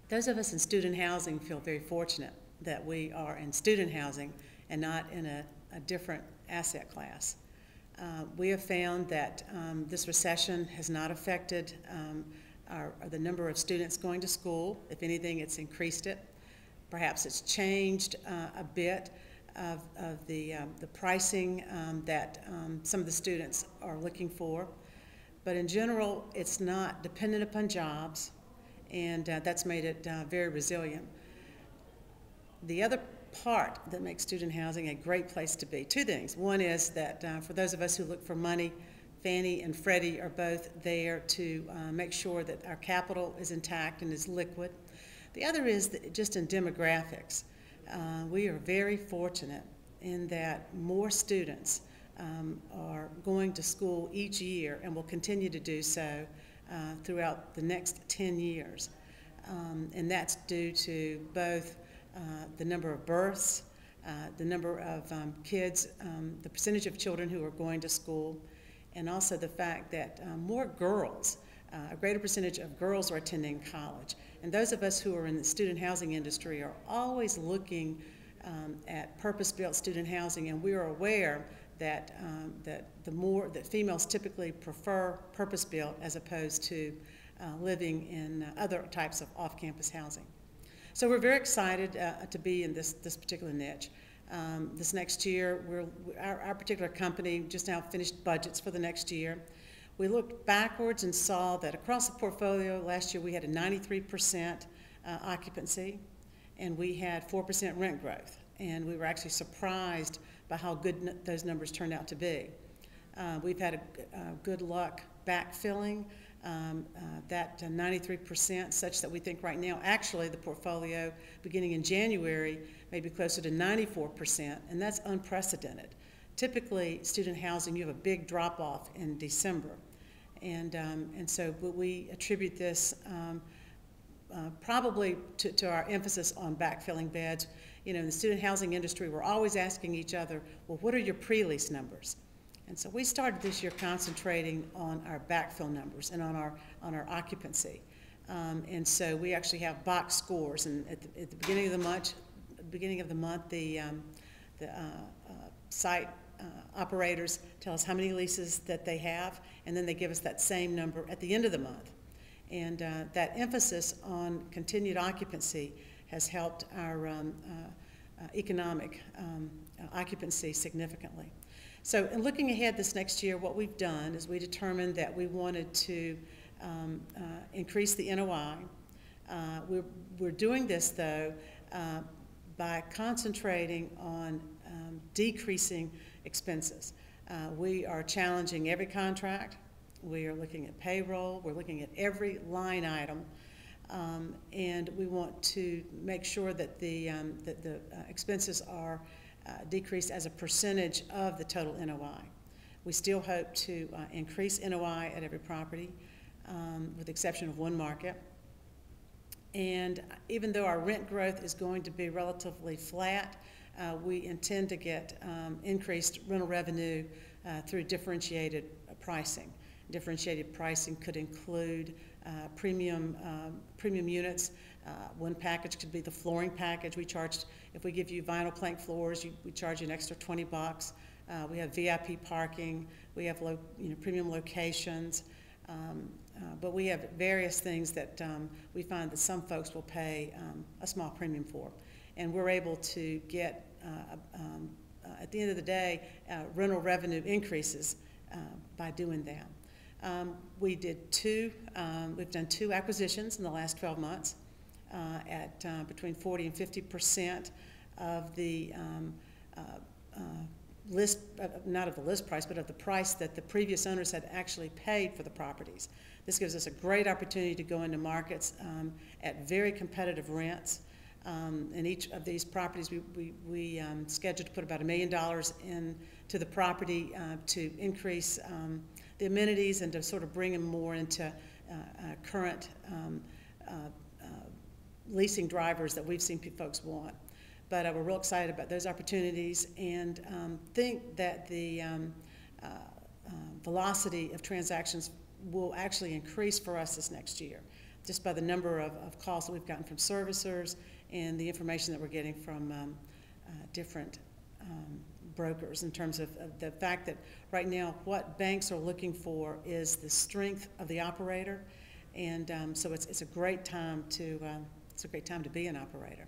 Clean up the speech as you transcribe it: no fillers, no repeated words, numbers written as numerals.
Those of us in student housing feel very fortunate that we are in student housing and not in a different asset class. We have found that this recession has not affected the number of students going to school. If anything, it's increased it. Perhaps it's changed a bit of the pricing that some of the students are looking for. But in general, it's not dependent upon jobs, and that's made it very resilient. The other part that makes student housing a great place to be, two things. One is that for those of us who look for money, Fannie and Freddie are both there to make sure that our capital is intact and is liquid. The other is that just in demographics. We are very fortunate in that more students are going to school each year and will continue to do so throughout the next 10 years. And that's due to both the number of births, the number of kids, the percentage of children who are going to school, and also the fact that more girls, a greater percentage of girls are attending college. And those of us who are in the student housing industry are always looking at purpose-built student housing, and we are aware that that females typically prefer purpose-built as opposed to living in other types of off-campus housing. So we're very excited to be in this particular niche. This next year, our particular company just now finished budgets for the next year. We looked backwards and saw that across the portfolio last year we had a 93% occupancy, and we had 4% rent growth. And we were actually surprised by how good those numbers turned out to be. We've had a good luck backfilling that 93%, such that we think right now actually the portfolio beginning in January may be closer to 94%, and that's unprecedented. Typically, student housing, you have a big drop-off in December. And so we attribute this probably to our emphasis on backfilling beds. You know, in the student housing industry, we're always asking each other, well, what are your pre-lease numbers? And so we started this year concentrating on our backfill numbers and on our occupancy. And so we actually have box scores, and at the beginning of the month, the site operators tell us how many leases that they have, and then they give us that same number at the end of the month. And that emphasis on continued occupancy has helped our economic occupancy significantly. So in looking ahead this next year, what we've done is we determined that we wanted to increase the NOI. We're doing this, though, by concentrating on decreasing expenses. We are challenging every contract. We are looking at payroll. We're looking at every line item. And we want to make sure that the expenses are decreased as a percentage of the total NOI. We still hope to increase NOI at every property, with the exception of one market. And even though our rent growth is going to be relatively flat, we intend to get increased rental revenue through differentiated pricing. Differentiated pricing could include premium units. One package could be the flooring package. If we give you vinyl plank floors, we charge you an extra $20. We have VIP parking. We have premium locations. But we have various things that we find that some folks will pay a small premium for. And we're able to get, at the end of the day, rental revenue increases by doing that. We've done two acquisitions in the last 12 months at between 40 and 50% of the list, not of the list price, but of the price that the previous owners had actually paid for the properties. This gives us a great opportunity to go into markets at very competitive rents. In each of these properties, we scheduled to put about $1 million into the property to increase the amenities and to sort of bring them more into current leasing drivers that we've seen folks want. But we're real excited about those opportunities and think that the velocity of transactions will actually increase for us this next year. just by the number of calls that we've gotten from servicers and the information that we're getting from different brokers in terms of the fact that right now what banks are looking for is the strength of the operator, and so it's a great time to be an operator.